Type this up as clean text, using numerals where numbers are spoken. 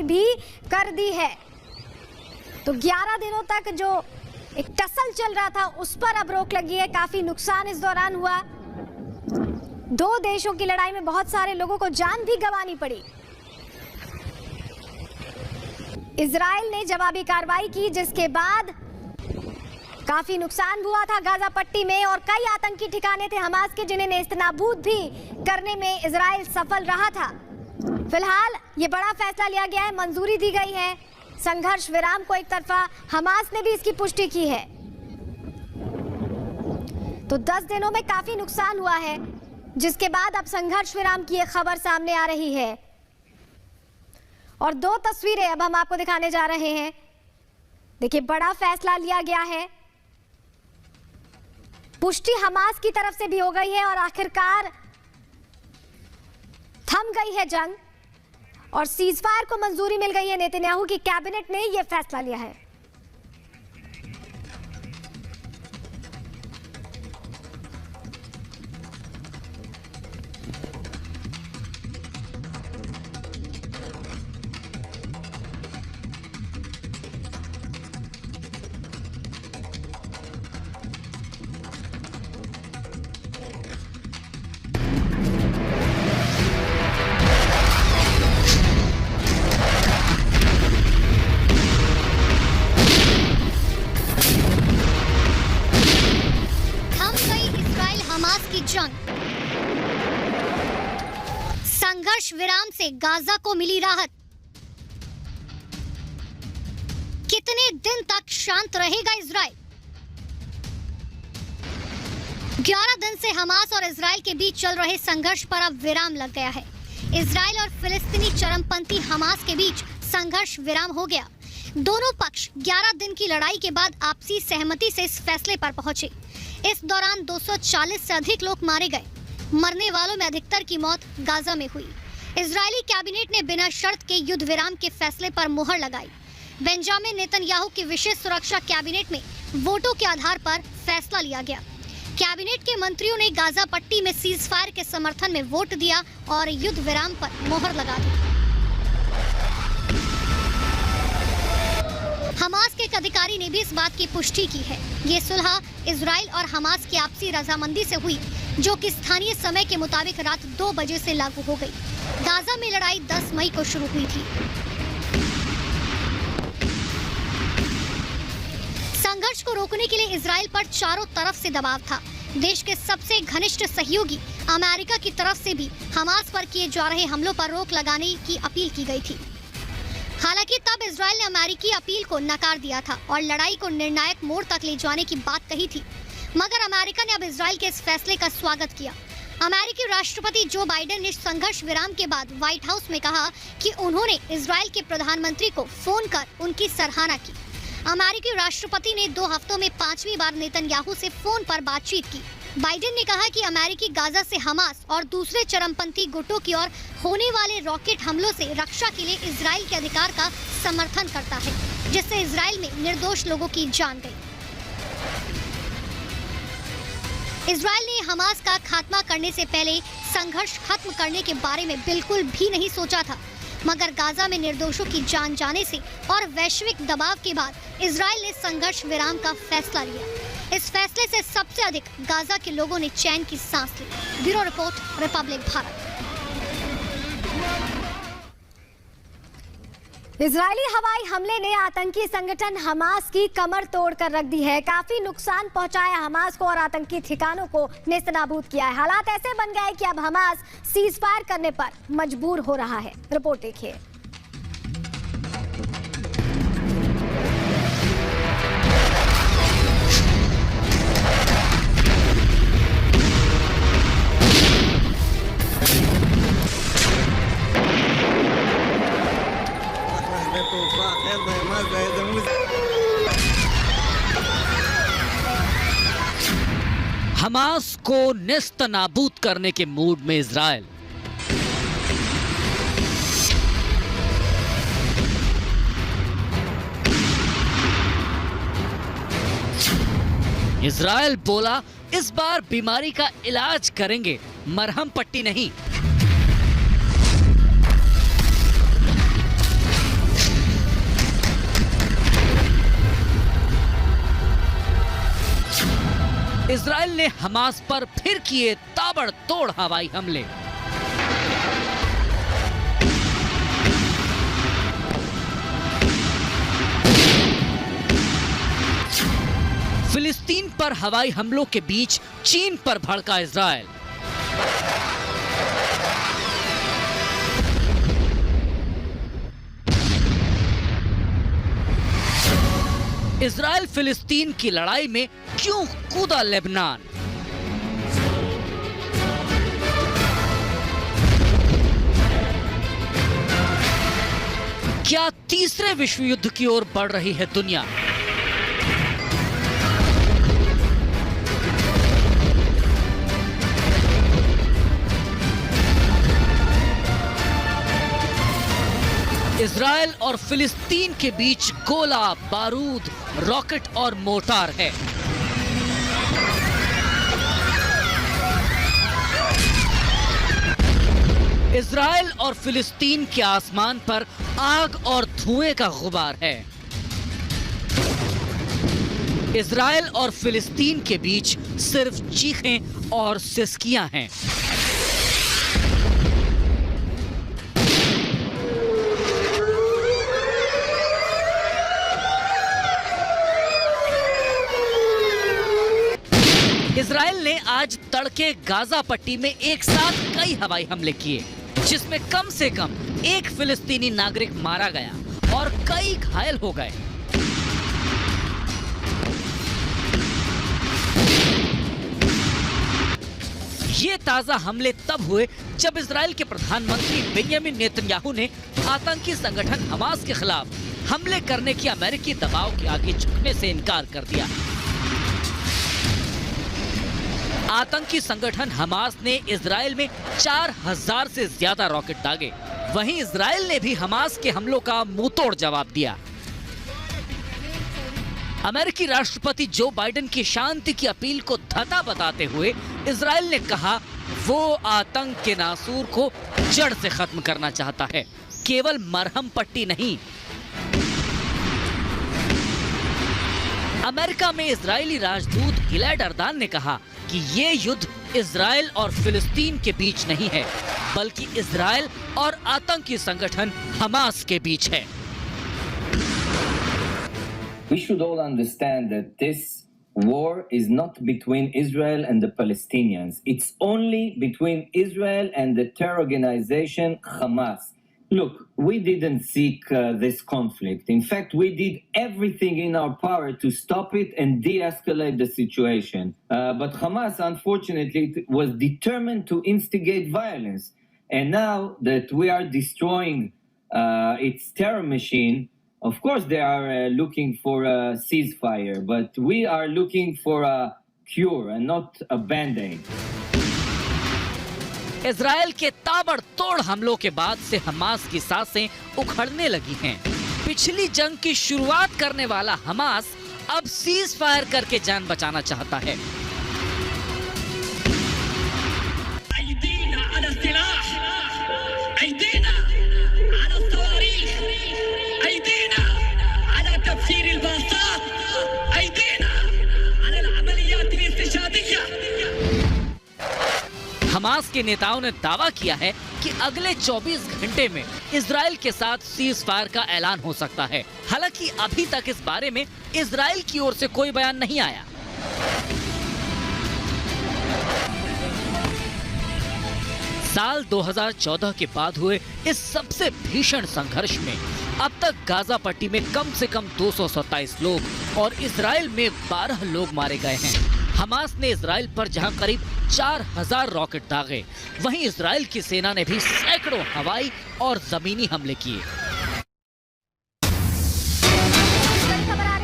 भी कर दी है। तो 11 दिनों तक जो एक टसल चल रहा था उस पर अब रोक लगी है। काफी नुकसान इस दौरान हुआ। दो देशों की लड़ाई में बहुत सारे लोगों को जान भी गंवानी पड़ी। इजराइल ने जवाबी कार्रवाई की, जिसके बाद काफी नुकसान हुआ था गाजा पट्टी में और कई आतंकी ठिकाने थे हमास के, जिन्हें नेस्तनाबूद भी करने में इजराइल सफल रहा था। फिलहाल ये बड़ा फैसला लिया गया है, मंजूरी दी गई है संघर्ष विराम को एक तरफा। हमास ने भी इसकी पुष्टि की है। तो 10 दिनों में काफी नुकसान हुआ है, जिसके बाद अब संघर्ष विराम की एक खबर सामने आ रही है। और 2 तस्वीरें अब हम आपको दिखाने जा रहे हैं। देखिए, बड़ा फैसला लिया गया है, पुष्टि हमास की तरफ से भी हो गई है और आखिरकार थम गई है जंग और सीजफायर को मंजूरी मिल गई है। नेतन्याहू की कैबिनेट ने यह फैसला लिया है। संघर्ष विराम से गाजा को मिली राहत। कितने दिन तक शांत रहेगा इजराइल? 11 दिन से हमास और इजराइल के बीच चल रहे संघर्ष पर अब विराम लग गया है। इजराइल और फिलिस्तीनी चरमपंथी हमास के बीच संघर्ष विराम हो गया। दोनों पक्ष 11 दिन की लड़ाई के बाद आपसी सहमति से इस फैसले पर पहुंचे। इस दौरान 240 से अधिक लोग मारे गए। मरने वालों में अधिकतर की मौत गाजा में हुई। इजरायली कैबिनेट ने बिना शर्त के युद्ध विराम के फैसले पर मुहर लगाई। बेंजामिन नेतन्याहू की विशेष सुरक्षा कैबिनेट में वोटों के आधार पर फैसला लिया गया। कैबिनेट के मंत्रियों ने गाजा पट्टी में सीज फायर के समर्थन में वोट दिया और युद्ध विराम पर मुहर लगा दी। हमास के एक अधिकारी ने भी इस बात की पुष्टि की है। ये सुलह इजराइल और हमास की आपसी रजामंदी से हुई, जो कि स्थानीय समय के मुताबिक रात 2 बजे से लागू हो गई। गाजा में लड़ाई 10 मई को शुरू हुई थी। संघर्ष को रोकने के लिए इजराइल पर चारों तरफ से दबाव था। देश के सबसे घनिष्ठ सहयोगी अमेरिका की तरफ से भी हमास पर किए जा रहे हमलों पर रोक लगाने की अपील की गई थी। हालांकि तब इजराइल ने अमेरिकी अपील को नकार दिया था और लड़ाई को निर्णायक मोड़ तक ले जाने की बात कही थी। मगर अमेरिका ने अब इजराइल के इस फैसले का स्वागत किया। अमेरिकी राष्ट्रपति जो बाइडेन ने संघर्ष विराम के बाद व्हाइट हाउस में कहा कि उन्होंने इजराइल के प्रधानमंत्री को फोन कर उनकी सराहना की। अमेरिकी राष्ट्रपति ने 2 हफ्तों में 5वीं बार नेतन्याहू से फोन पर बातचीत की। बाइडेन ने कहा कि अमेरिकी गाजा से हमास और दूसरे चरमपंथी गुटों की ओर होने वाले रॉकेट हमलों से रक्षा के लिए इजराइल के अधिकार का समर्थन करता है, जिससे इजराइल में निर्दोष लोगों की जान गई। इजराइल ने हमास का खात्मा करने से पहले संघर्ष खत्म करने के बारे में बिल्कुल भी नहीं सोचा था, मगर गाजा में निर्दोषों की जान जाने से और वैश्विक दबाव के बाद इजराइल ने संघर्ष विराम का फैसला लिया। इस फैसले से सबसे अधिक गाजा के लोगों ने चैन की सांस ली। Bureau report, Republic Bharat. इजरायली हवाई हमले ने आतंकी संगठन हमास की कमर तोड़कर रख दी है। काफी नुकसान पहुंचाया हमास को और आतंकी ठिकानों को नेस्तनाबूद किया है। हालात ऐसे बन गए कि अब हमास सीज फायर करने पर मजबूर हो रहा है। रिपोर्ट देखिए। हमास को नेस्तनाबूद करने के मूड में इजराइल। इजराइल बोला, इस बार बीमारी का इलाज करेंगे, मरहम पट्टी नहीं। इजराइल ने हमास पर फिर किए ताबड़तोड़ हवाई हमले। फिलिस्तीन पर हवाई हमलों के बीच चीन पर भड़का इजराइल। इजराइल फिलिस्तीन की लड़ाई में क्यों कूदा लेबनान? क्या तीसरे विश्व युद्ध की ओर बढ़ रही है दुनिया? इजराइल और फिलिस्तीन के बीच गोला बारूद, रॉकेट और मोर्टार है। इजराइल और फिलिस्तीन के आसमान पर आग और धुएं का गुबार है। इजराइल और फिलिस्तीन के बीच सिर्फ चीखें और सिसकियां हैं। इजराइल ने आज तड़के गाजा पट्टी में एक साथ कई हवाई हमले किए, जिसमें कम से कम एक फिलिस्तीनी नागरिक मारा गया और कई घायल हो गए। ये ताजा हमले तब हुए जब इजराइल के प्रधानमंत्री बेंजामिन नेतन्याहू ने आतंकी संगठन हमास के खिलाफ हमले करने की अमेरिकी दबाव के आगे झुकने से इनकार कर दिया। आतंकी संगठन हमास ने इजराइल में 4000 से ज्यादा रॉकेट दागे। वहीं इजराइल ने भी हमास के हमलों का मुंहतोड़ जवाब दिया। अमेरिकी राष्ट्रपति जो बाइडेन की शांति की अपील को धता बताते हुए इजराइल ने कहा वो आतंक के नासूर को जड़ से खत्म करना चाहता है, केवल मरहम पट्टी नहीं। अमेरिका में इजरायली राजदूत गिलैड अर्दान ने कहा कि ये युद्ध इजराइल और फिलिस्तीन के बीच नहीं है, बल्कि इजराइल और आतंकी संगठन हमास के बीच है। We should all understand that this war is not between Israel and the Palestinians. It's only between Israel and the terror organization Hamas. Look, we didn't seek this conflict. In fact, we did everything in our power to stop it and de-escalate the situation. But Hamas, unfortunately, was determined to instigate violence. And now that we are destroying its terror machine, of course, they are looking for a ceasefire, but we are looking for a cure and not a band-aid. Israel के ताबड़तोड़ हमलों के बाद से Hamas की सांसें उखड़ने लगी हैं। पिछली जंग की शुरुआत करने वाला हमास अब सीज फायर करके जान बचाना चाहता है। हमास के नेताओं ने दावा किया है कि अगले 24 घंटे में इजराइल के साथ सीज फायर का ऐलान हो सकता है। हालांकि अभी तक इस बारे में इजराइल की ओर से कोई बयान नहीं आया। साल 2014 के बाद हुए इस सबसे भीषण संघर्ष में अब तक गाजा पट्टी में कम से कम 227 लोग और इजराइल में 12 लोग मारे गए हैं। हमास ने इजराइल पर जहां करीब 4000 रॉकेट दागे, वहीं इजराइल की सेना ने भी सैकड़ों हवाई और जमीनी हमले किए।